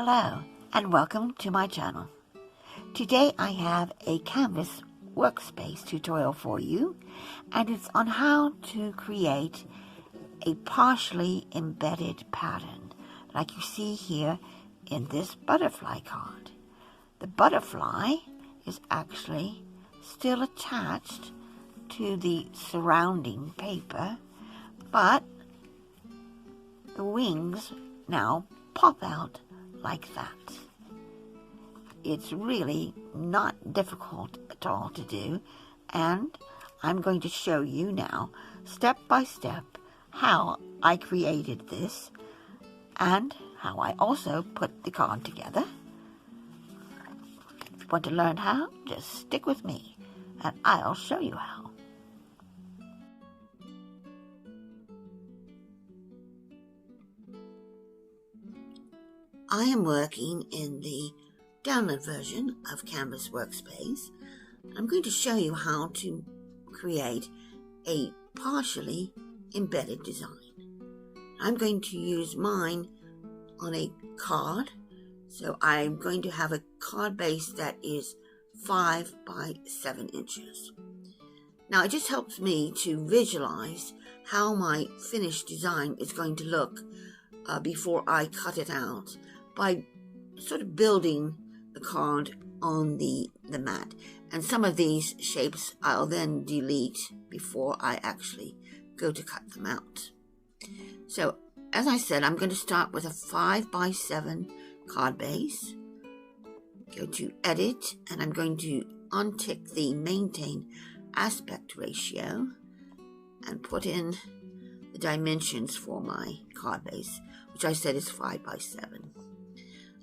Hello and welcome to my channel. Today I have a Canvas Workspace tutorial for you, and it's on how to create a partially embedded pattern like you see here in this butterfly card. The butterfly is actually still attached to the surrounding paper, but the wings now pop out like that. It's really not difficult at all to do, and I'm going to show you now step by step how I created this and how I also put the card together. If you want to learn how, just stick with me and I'll show you how. I am working in the download version of Canvas Workspace. I'm going to show you how to create a partially embedded design. I'm going to use mine on a card, so I'm going to have a card base that is 5 by 7 inches. Now it just helps me to visualize how my finished design is going to look before I cut it out, by sort of building the card on the mat. And some of these shapes I'll then delete before I actually go to cut them out. So as I said, I'm going to start with a 5 by 7 card base. Go to Edit, and I'm going to untick the Maintain Aspect Ratio and put in the dimensions for my card base, which I said is 5 by 7.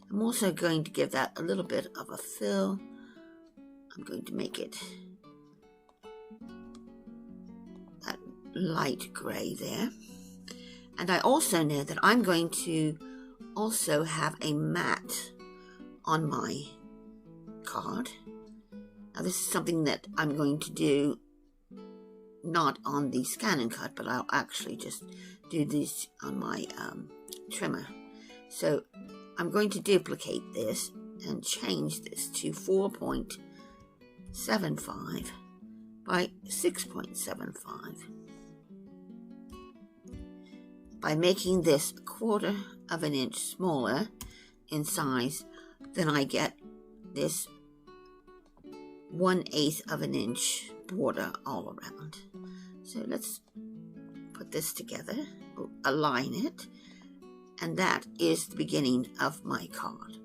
I'm also going to give that a little bit of a fill. I'm going to make it that light gray there. And I also know that I'm going to also have a mat on my card. Now this is something that I'm going to do not on the ScanNCut, but I'll actually just do this on my trimmer. So I'm going to duplicate this and change this to 4.75 by 6.75. By making this 1/4 of an inch smaller in size, then I get this 1/8 of an inch border all around. So let's put this together, align it, and that is the beginning of my card.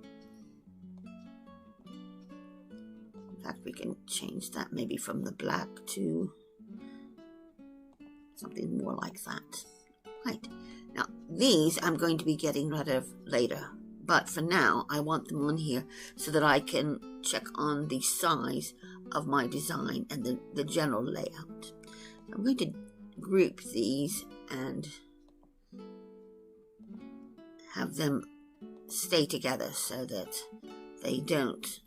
In fact, we can change that maybe from the black to something more like that. Right. Now, these I'm going to be getting rid of later, but for now, I want them on here so that I can check on the size of my design and the general layout. I'm going to group these and have them stay together so that they don't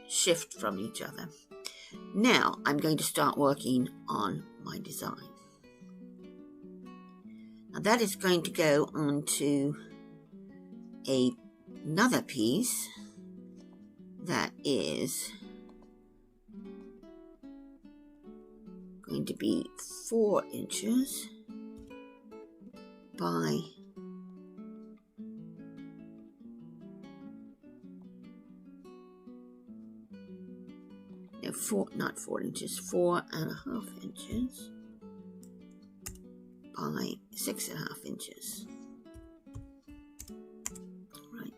shift from each other. Now I'm going to start working on my design. Now that is going to go onto another piece that is going to be 4 inches by 4.5 inches by 6.5 inches. Right.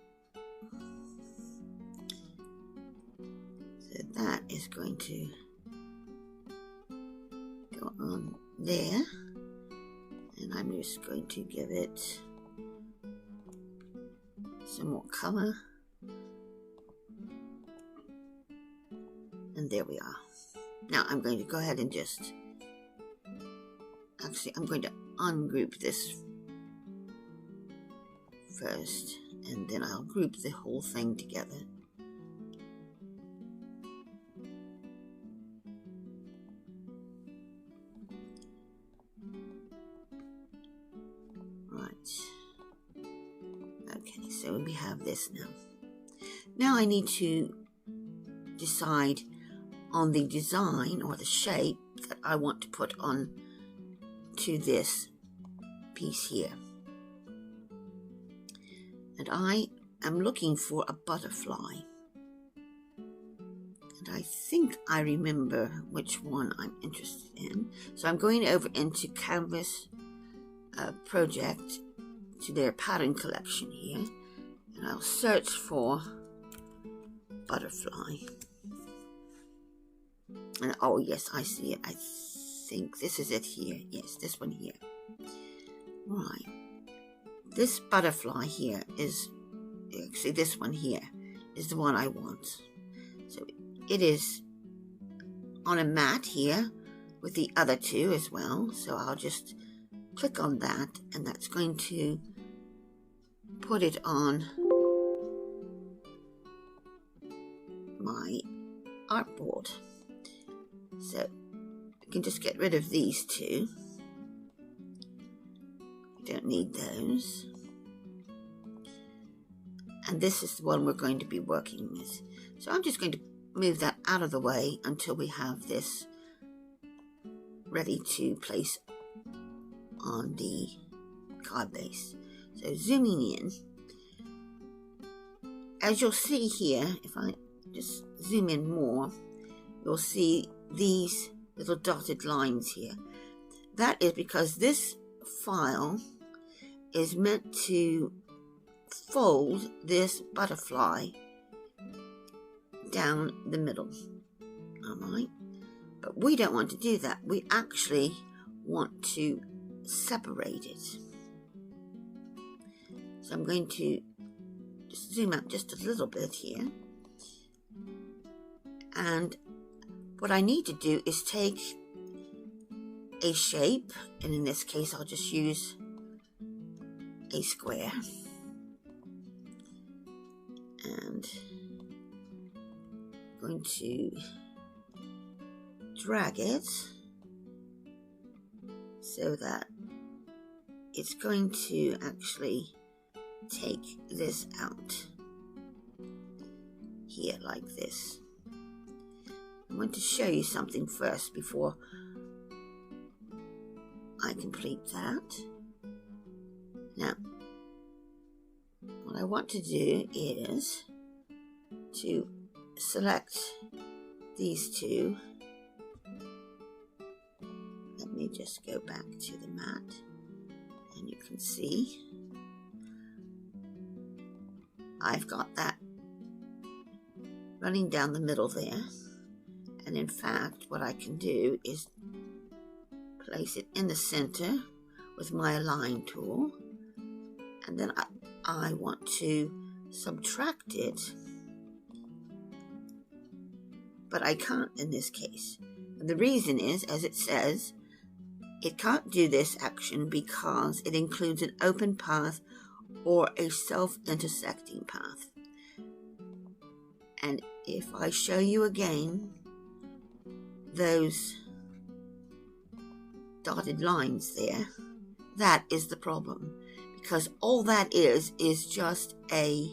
So that is going to go on there, and I'm just going to give it some more color. And there we are. Now I'm going to go ahead and just, actually I'm going to ungroup this first, and then I'll group the whole thing together. Right. Okay, so So we have this now. Now I need to decide on the design or the shape that I want to put on to this piece here. And I am looking for a butterfly. And I think I remember which one I'm interested in. So I'm going over into Canvas project to their pattern collection here. And I'll search for butterfly. And oh yes, I see it. I think this is it here. Yes, this one here. Right. This butterfly here is, actually this one here is the one I want. So it is on a mat here with the other two as well. So I'll just click on that, and that's going to put it on my artboard. So I can just get rid of these two. We don't need those. And this is the one we're going to be working with. So I'm just going to move that out of the way until we have this ready to place on the card base. So zooming in, as you'll see here, if I just zoom in more, you'll see these little dotted lines here. That is because this file is meant to fold this butterfly down the middle. Alright, but we don't want to do that. We actually want to separate it. So I'm going to just zoom out just a little bit here. And what I need to do is take a shape, and in this case I'll just use a square, and I'm going to drag it so that it's going to actually take this out here like this. I want to show you something first before I complete that. Now, what I want to do is to select these two. Let me just go back to the mat, and you can see I've got that running down the middle there. And in fact, what I can do is place it in the center with my align tool, and then I want to subtract it, but I can't in this case. And the reason is, as it says, it can't do this action because it includes an open path or a self-intersecting path. And if I show you again those dotted lines there, that is the problem, because all that is just a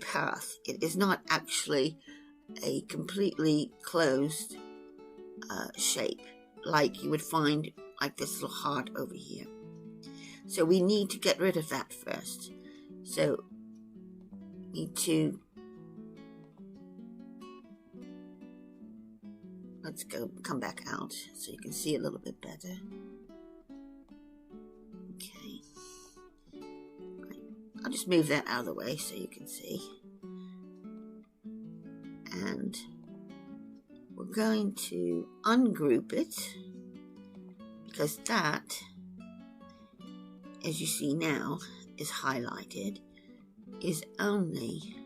path. It is not actually a completely closed shape like you would find like this little heart over here. So we need to get rid of that first. So we need to, let's come back out so you can see a little bit better. Okay. I'll just move that out of the way so you can see. And we're going to ungroup it, because that, as you see now, is highlighted, is only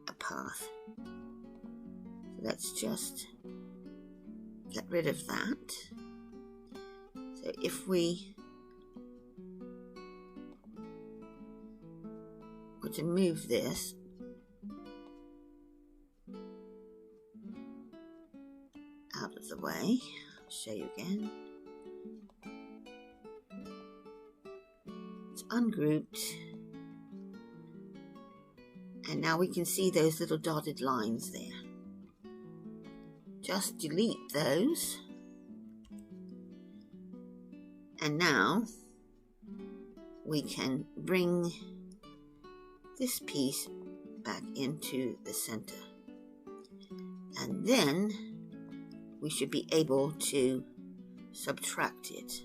a path. So let's just get rid of that. So if we were to move this out of the way, I'll show you again. ungrouped. And now we can see those little dotted lines there. Just delete those. And now we can bring this piece back into the center. And then we should be able to subtract it.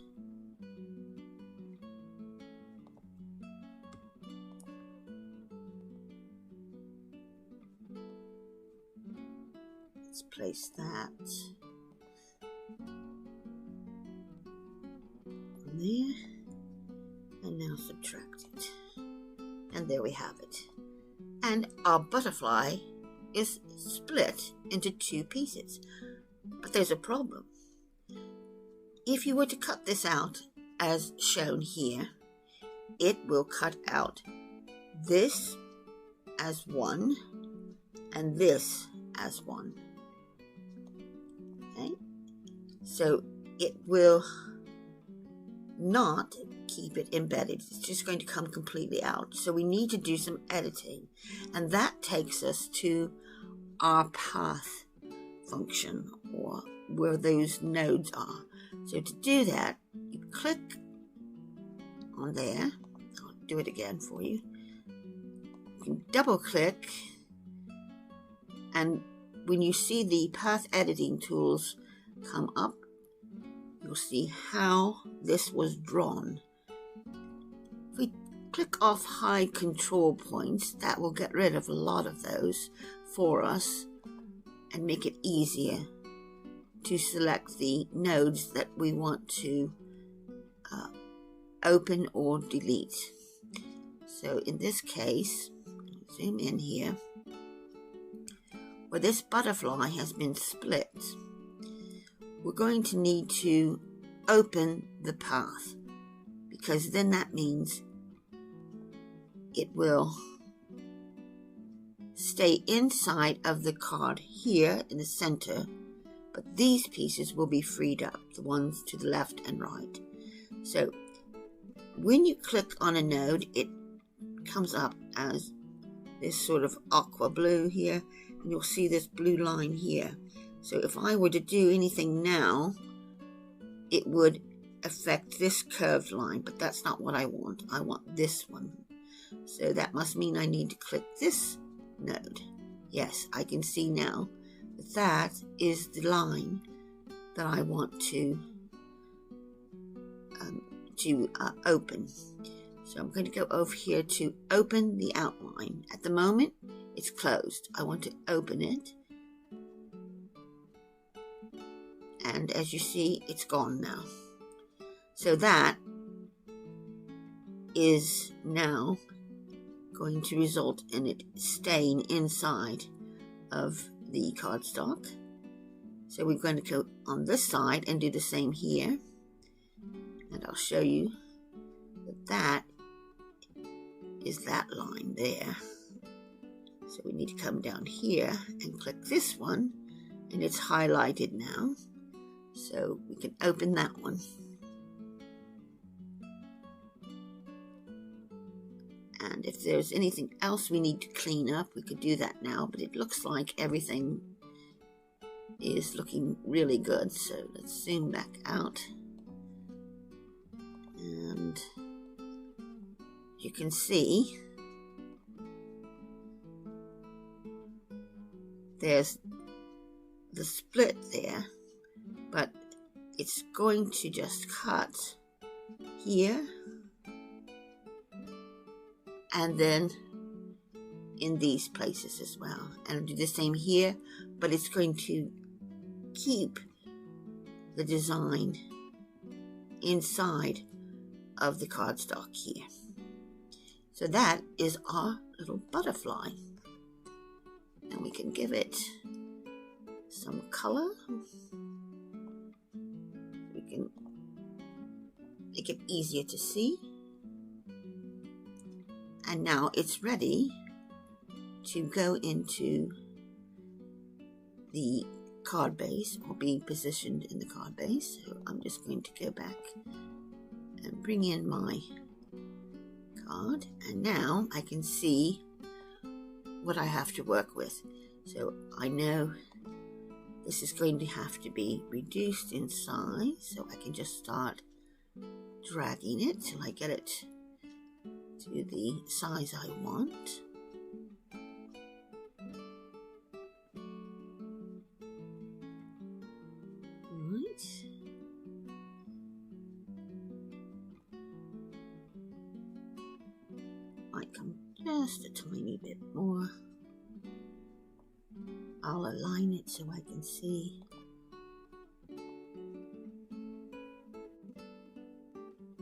Let's place that on there, and now subtract it. And there we have it. And our butterfly is split into two pieces. But there's a problem. If you were to cut this out as shown here, it will cut out this as one and this as one. Okay? So it will not keep it embedded. It's just going to come completely out. So we need to do some editing. And that takes us to our path function, or where those nodes are. So to do that, you click on there. I'll do it again for you. You can double click, and when you see the path editing tools come up, you'll see how this was drawn. If we click off hide control points, that will get rid of a lot of those for us and make it easier to select the nodes that we want to open or delete. So in this case, zoom in here, where this butterfly has been split, we're going to need to open the path, because then that means it will stay inside of the card here in the center, but these pieces will be freed up, the ones to the left and right. So when you click on a node, it comes up as this sort of aqua blue here, and you'll see this blue line here. So if I were to do anything now, it would affect this curved line, but that's not what I want. I want this one. So that must mean I need to click this node. Yes, I can see now that that is the line that I want to open. So I'm going to go over here to open the outline. At the moment, it's closed. I want to open it. And as you see, it's gone now. So that is now going to result in it staying inside of the cardstock. So we're going to go on this side and do the same here. And I'll show you that that is that line there. So we need to come down here and click this one, and it's highlighted now. So we can open that one. And if there's anything else we need to clean up, we could do that now, but it looks like everything is looking really good. So let's zoom back out. And you can see there's the split there, but it's going to just cut here and then in these places as well, and do the same here, but it's going to keep the design inside of the cardstock here. So that is our little butterfly, and we can give it some color. We can make it easier to see. And now it's ready to go into the card base, or be positioned in the card base. So I'm just going to go back and bring in my card, and now I can see what I have to work with. So I know this is going to have to be reduced in size, so I can just start dragging it till I get it to the size I want. Right. Might come just a tiny bit more. I'll align it so I can see.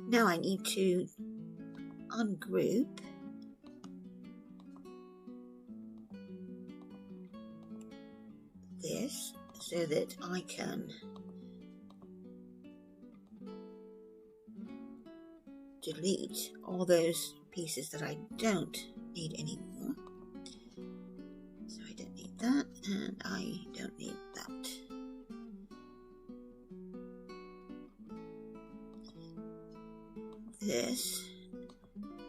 Now I need to ungroup this so that I can delete all those pieces that I don't need anymore. So I don't need that, and I don't need that. This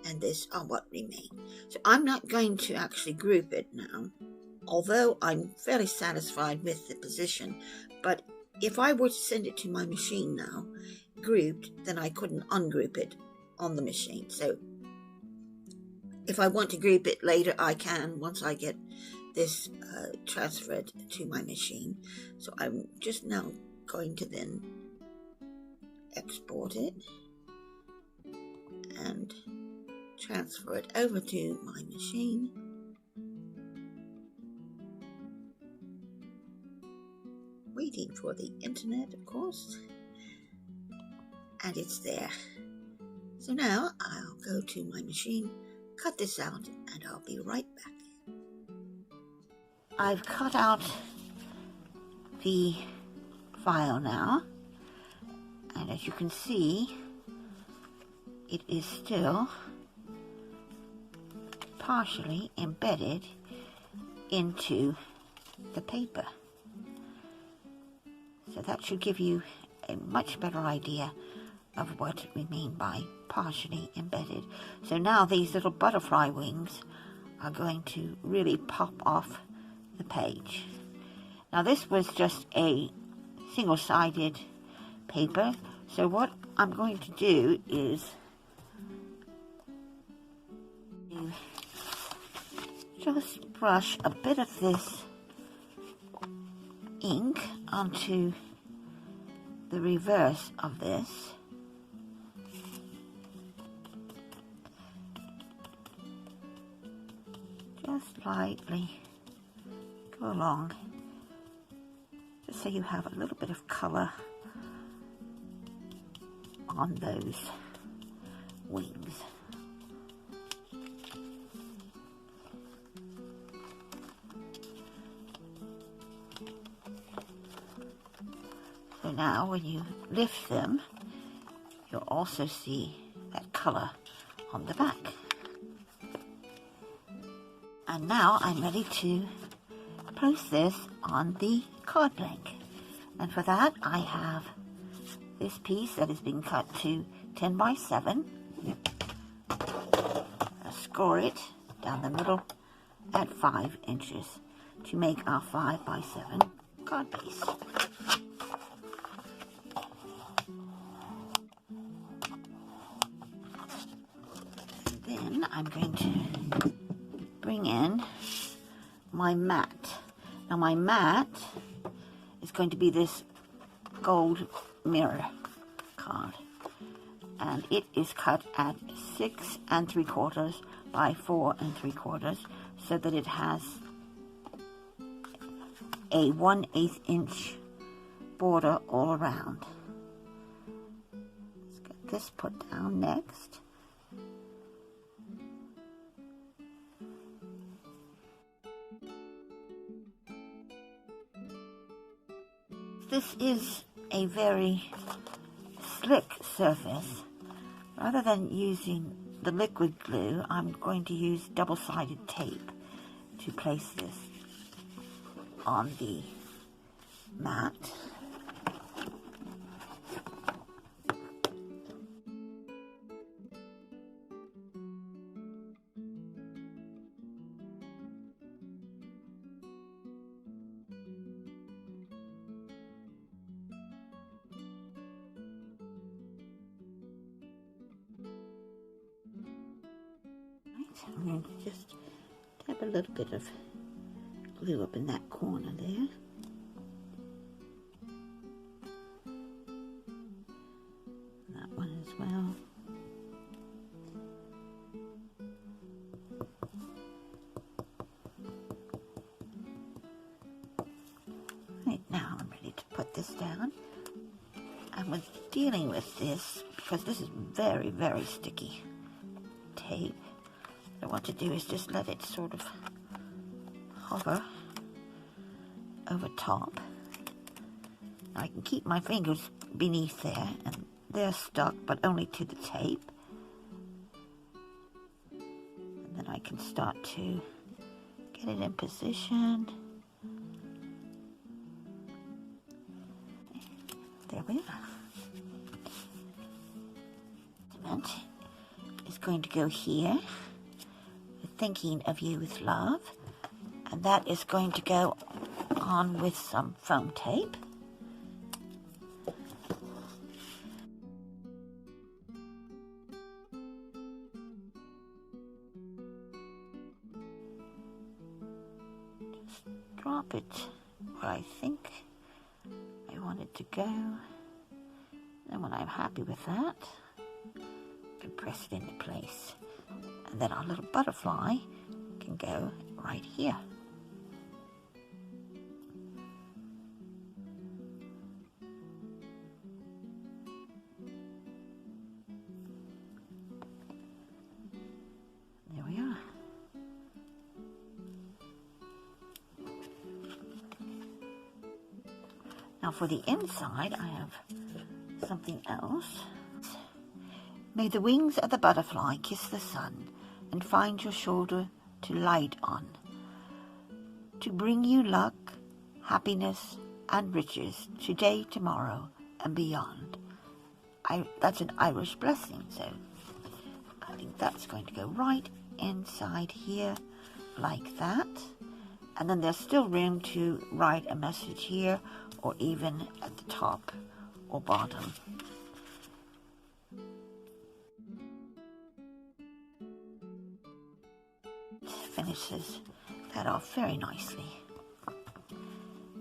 and this are what remain. So I'm not going to actually group it now, although I'm fairly satisfied with the position. But if I were to send it to my machine now, grouped, then I couldn't ungroup it on the machine. So if I want to group it later, I can once I get this transferred to my machine. So I'm just now going to then export it and transfer it over to my machine. Waiting for the internet, of course, and it's there. So now I'll go to my machine, cut this out, and I'll be right back. I've cut out the file now, and as you can see, it is still partially embedded into the paper. So that should give you a much better idea of what we mean by partially embedded. So now these little butterfly wings are going to really pop off the page. Now this was just a single-sided paper, so what I'm going to do is just brush a bit of this ink onto the reverse of this. Just lightly go along, just so you have a little bit of color on those wings. So now when you lift them, you'll also see that color on the back. And now I'm ready to place this on the card blank. And for that I have this piece that has been cut to 10 by 7. I'll score it down the middle at 5 inches to make our 5 by 7 card piece. Then I'm going to bring in my mat. Now my mat is going to be this gold mirror card, and it is cut at 6 3/4 by 4 3/4, so that it has a 1/8 inch border all around. Let's get this put down next. This is a very slick surface. Rather than using the liquid glue, I'm going to use double-sided tape to place this on the mat. I'm going to just dab a little bit of glue up in that corner there. That one as well. Right, now I'm ready to put this down. And with dealing with this, because this is very, very sticky tape, what I want to do is just let it sort of hover over top. Now I can keep my fingers beneath there, and they're stuck, but only to the tape. And then I can start to get it in position. There we are. Cement is going to go here. Thinking of you with love. And that is going to go on with some foam tape. Just drop it where I think I want it to go. And when I'm happy with that, I can press it into place. And then our little butterfly can go right here. There we are. Now for the inside, I have something else. May the wings of the butterfly kiss the sun and find your shoulder to light on, to bring you luck, happiness, and riches today, tomorrow, and beyond. That's an Irish blessing, so I think that's going to go right inside here like that. And then there's still room to write a message here, or even at the top or bottom. Finishes that off very nicely.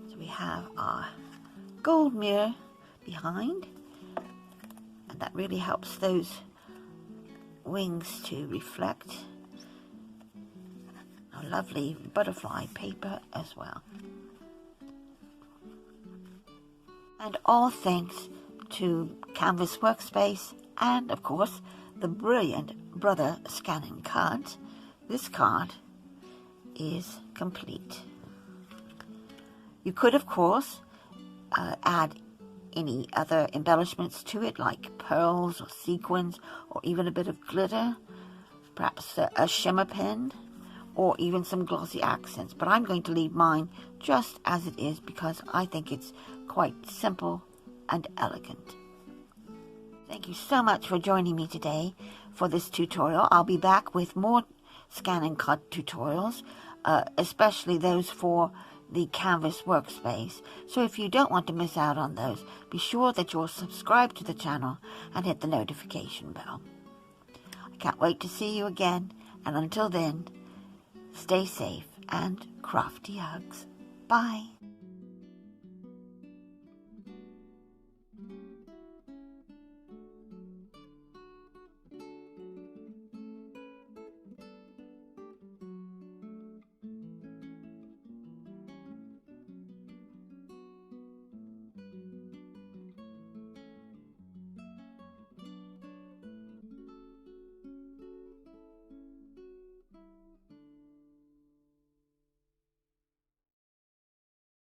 So we have our gold mirror behind, and that really helps those wings to reflect. A lovely butterfly paper as well. And all thanks to Canvas Workspace and, of course, the brilliant brother ScanNCut, this card is complete. You could, of course, add any other embellishments to it, like pearls or sequins, or even a bit of glitter, perhaps a shimmer pen, or even some glossy accents. But I'm going to leave mine just as it is because I think it's quite simple and elegant. Thank you so much for joining me today for this tutorial. I'll be back with more ScanNCut tutorials, especially those for the Canvas Workspace. So if you don't want to miss out on those, be sure that you're subscribed to the channel and hit the notification bell. I can't wait to see you again, and until then, stay safe and crafty hugs. Bye.